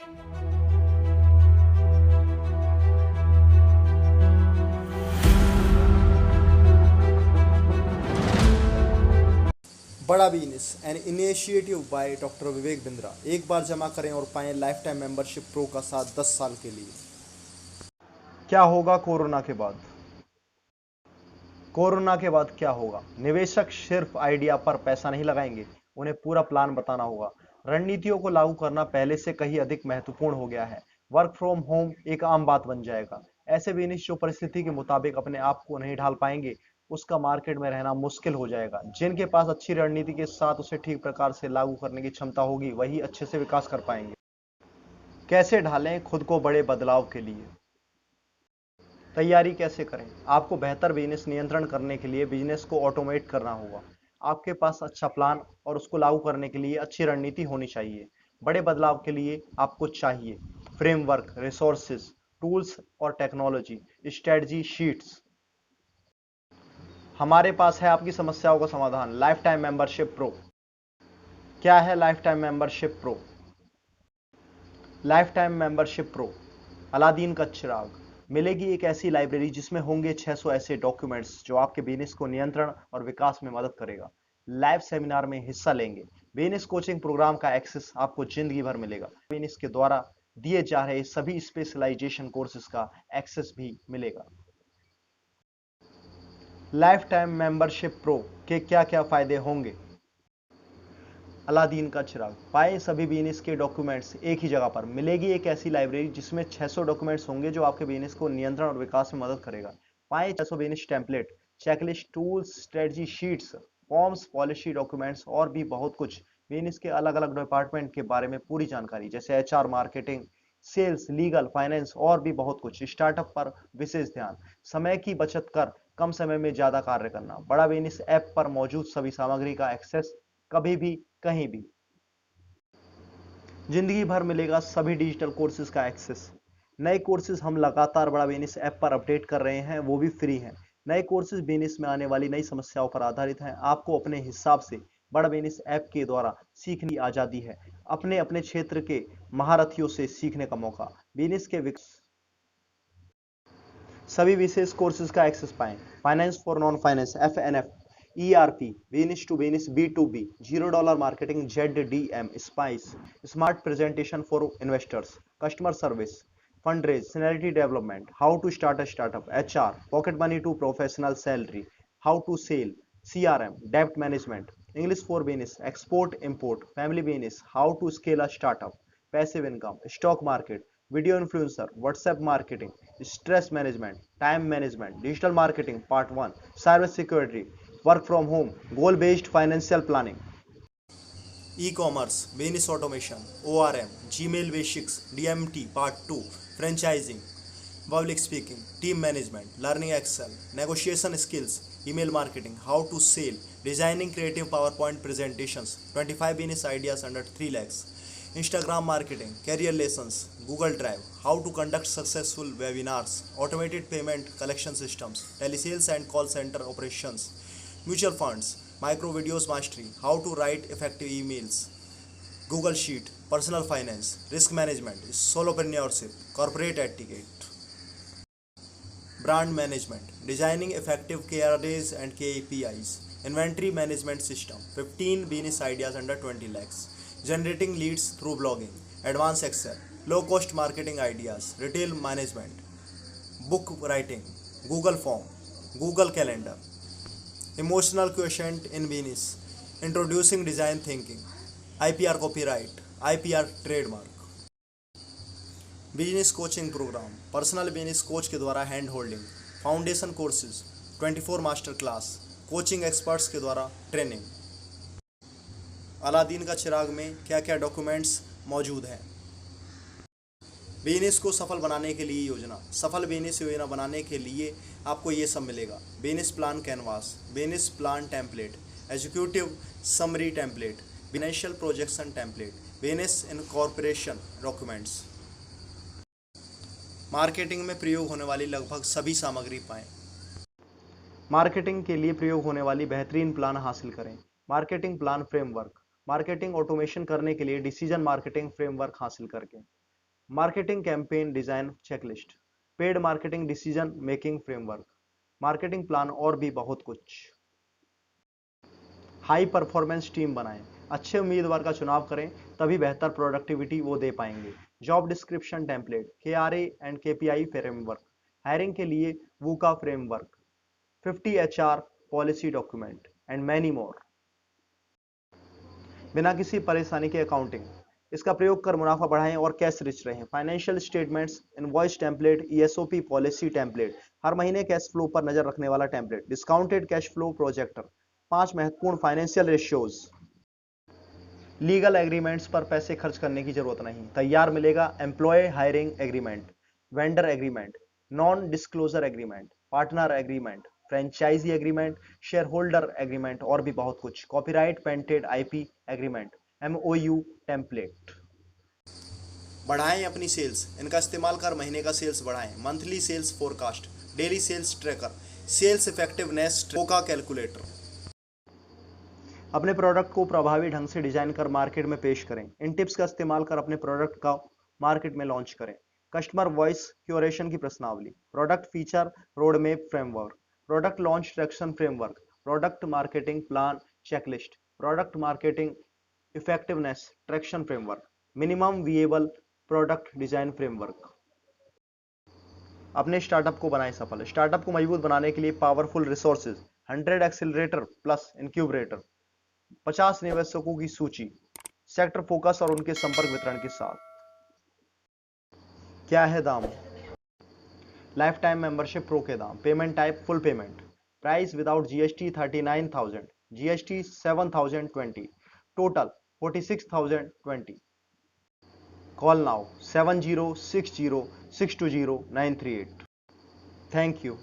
बड़ा business an initiative by doctor Vivek Bindra. एक बार जमा करें और पाएं लाइफ टाइम मेंबरशिप प्रो का साथ 10 साल के लिए। क्या होगा कोरोना के बाद? कोरोना के बाद क्या होगा? निवेशक सिर्फ आइडिया पर पैसा नहीं लगाएंगे, उन्हें पूरा प्लान बताना होगा। रणनीतियों को लागू करना पहले से कहीं अधिक महत्वपूर्ण हो गया है। वर्क फ्रॉम होम एक आम बात बन जाएगा। ऐसे बिजनेस जो परिस्थिति के मुताबिक अपने आप को नहीं ढाल पाएंगे, उसका मार्केट में रहना मुश्किल हो जाएगा। जिनके पास अच्छी रणनीति के साथ उसे ठीक प्रकार से लागू करने की क्षमता होगी, वही अच्छे से विकास कर पाएंगे। कैसे ढालें खुद को बड़े बदलाव के लिए? तैयारी कैसे करें? आपको बेहतर बिजनेस नियंत्रण करने के लिए बिजनेस को ऑटोमेट करना होगा। आपके पास अच्छा प्लान और उसको लागू करने के लिए अच्छी रणनीति होनी चाहिए। बड़े बदलाव के लिए आपको चाहिए फ्रेमवर्क, रिसोर्सेज, टूल्स और टेक्नोलॉजी, स्ट्रेटजी शीट्स। हमारे पास है आपकी समस्याओं का समाधान, लाइफ टाइम मेंबरशिप प्रो। क्या है life time membership pro? Life time membership pro Aladdin का चिराग। मिलेगी एक ऐसी लाइब्रेरी जिसमें होंगे 600 ऐसे डॉक्यूमेंट्स जो आपके बिजनेस को नियंत्रण और विकास में मदद करेगा। लाइव सेमिनार में हिस्सा लेंगे। बिजनेस कोचिंग प्रोग्राम का एक्सेस आपको जिंदगी भर मिलेगा। बिजनेस के द्वारा दिए जा रहे सभी स्पेशलाइजेशन कोर्सेज का एक्सेस भी मिलेगा। लाइफ टाइम मेंबरशिप प्रो के क्या क्या फायदे होंगे? अलादीन का चिराग। पाए सभी बिजनेस के डॉक्यूमेंट्स एक ही जगह पर। मिलेगी एक ऐसी लाइब्रेरी जिसमें 600 डॉक्यूमेंट्स होंगे जो आपके बिजनेस को नियंत्रण और विकास में मदद करेगा। पाए 600 business template, checklist, tools, strategy sheets, forms, policy documents और भी बहुत कुछ। बिजनेस के अलग अलग डिपार्टमेंट के बारे में पूरी जानकारी, जैसे HR, marketing, sales, legal, finance और भी बहुत कुछ। स्टार्टअप पर विशेष ध्यान, समय की बचत कर कम समय में ज्यादा कार्य करना। बड़ा बिजनेस ऐप पर मौजूद सभी सामग्री का एक्सेस कभी भी कहीं भी। जिंदगी भर मिलेगा सभी डिजिटल कोर्सेज का एक्सेस। नए कोर्सेज हम लगातार बड़ा बिजनेस ऐप पर अपडेट कर रहे हैं, वो भी फ्री हैं। नए कोर्सेज बिजनेस में आने वाली नई समस्याओं पर आधारित हैं। आपको अपने हिसाब से बड़ा बिजनेस ऐप के द्वारा सीखने की आजादी है। अपने अपने क्षेत्र के महारथियों से सीखने का मौका। बिजनेस के सभी विशेष कोर्सेज का एक्सेस पाएं। Finance for non finance FNF, ERP, business to business B2B, $0 marketing ZDM, spice, smart presentation for investors, customer service, fundraise, seniority development, how to start a startup, HR, pocket money to professional salary, how to sell, CRM, डेब्ट management, English for business, export import, family business, how to scale a startup, passive income, stock market, video influencer, WhatsApp marketing, stress management, time management, digital marketing part 1, cyber security, work from home, goal based financial planning, e commerce, business automation, ORM, Gmail basics, DMT part 2, franchising, public speaking, team management, learning Excel, negotiation skills, email marketing, how to sell, designing creative PowerPoint presentations, 25 business ideas under 3 lakhs, Instagram marketing, career lessons, Google Drive, how to conduct successful webinars, automated payment collection systems, telesales and call center operations, mutual funds, micro videos mastery, how to write effective emails, Google Sheet, personal finance, risk management, solopreneurship, corporate etiquette, brand management, designing effective KRAs and KPIs, inventory management system, 15 business ideas under 20 lakhs, generating leads through blogging, advanced Excel, low cost marketing ideas, retail management, book writing, Google form, Google calendar, emotional quotient in business, introducing design thinking, IPR copyright, IPR trademark, business coaching programme, personal business coach के द्वारा hand holding, foundation courses, 24 master class, coaching experts के द्वारा training. Aladdin का चिराग में क्या क्या documents मौजूद हैं? बिजनेस को सफल बनाने के लिए योजना। सफल बिजनेस योजना बनाने के लिए आपको ये सब मिलेगा: business plan canvas, business plan template, executive summary template, financial projection template, business incorporation documents. Marketing में प्रयोग होने वाली लगभग सभी सामग्री पाएं। मार्केटिंग के लिए प्रयोग होने वाली बेहतरीन प्लान हासिल करें। Marketing plan framework, marketing automation करने के लिए डिसीजन मार्केटिंग फ्रेमवर्क हासिल करके। Marketing campaign design checklist, paid marketing decision making framework, marketing plan और भी बहुत कुछ। हाई परफॉर्मेंस टीम बनाएं, अच्छे उम्मीदवार का चुनाव करें, तभी बेहतर प्रोडक्टिविटी वो दे पाएंगे। Job description template, KRA and KPI framework, hiring के लिए VUCA framework, 50 HR policy document and many more. बिना किसी परेशानी के अकाउंटिंग, इसका प्रयोग कर मुनाफा बढ़ाएं और कैश रिच रहें। Financial statements, invoice template, ESOP policy template, हर महीने कैश फ्लो पर नजर रखने वाला template, discounted cash flow projector, 5 महत्वपूर्ण फाइनेंशियल रेशियोज। लीगल एग्रीमेंट्स पर पैसे खर्च करने की जरूरत नहीं, तैयार मिलेगा employ hiring agreement, vendor agreement, non disclosure agreement, partner agreement, franchisee agreement, share holder agreement और भी बहुत कुछ। Copyright patent IP agreement, MOU template. बढ़ाएं अपनी सेल्स, इनका इस्तेमाल कर महीने का सेल्स बढ़ाएं। Monthly sales forecast, daily sales tracker, sales effectiveness का कैलकुलेटर। अपने प्रोडक्ट को प्रभावी ढंग से डिजाइन कर मार्केट में पेश करें। इन टिप्स का इस्तेमाल कर अपने प्रोडक्ट का मार्केट में लॉन्च करें। कस्टमर वॉइस क्यूरेशन की प्रश्नावली, product feature roadmap framework, product launch traction framework, product marketing plan checklist, product marketing effectiveness traction framework, minimum viable product design framework. अपने स्टार्टअप को बनाएं सफल। स्टार्टअप को मजबूत बनाने के लिए powerful resources, 100 accelerator plus incubator, 50 निवेशकों की सूची, सेक्टर फोकस और उनके संपर्क वितरण के साथ। क्या है दाम? लाइफ टाइम मेंबरशिप प्रो के दाम, payment type full payment, price without GST 39,000, GST 7,020, total 46,020। Call now 7060620938। Thank you.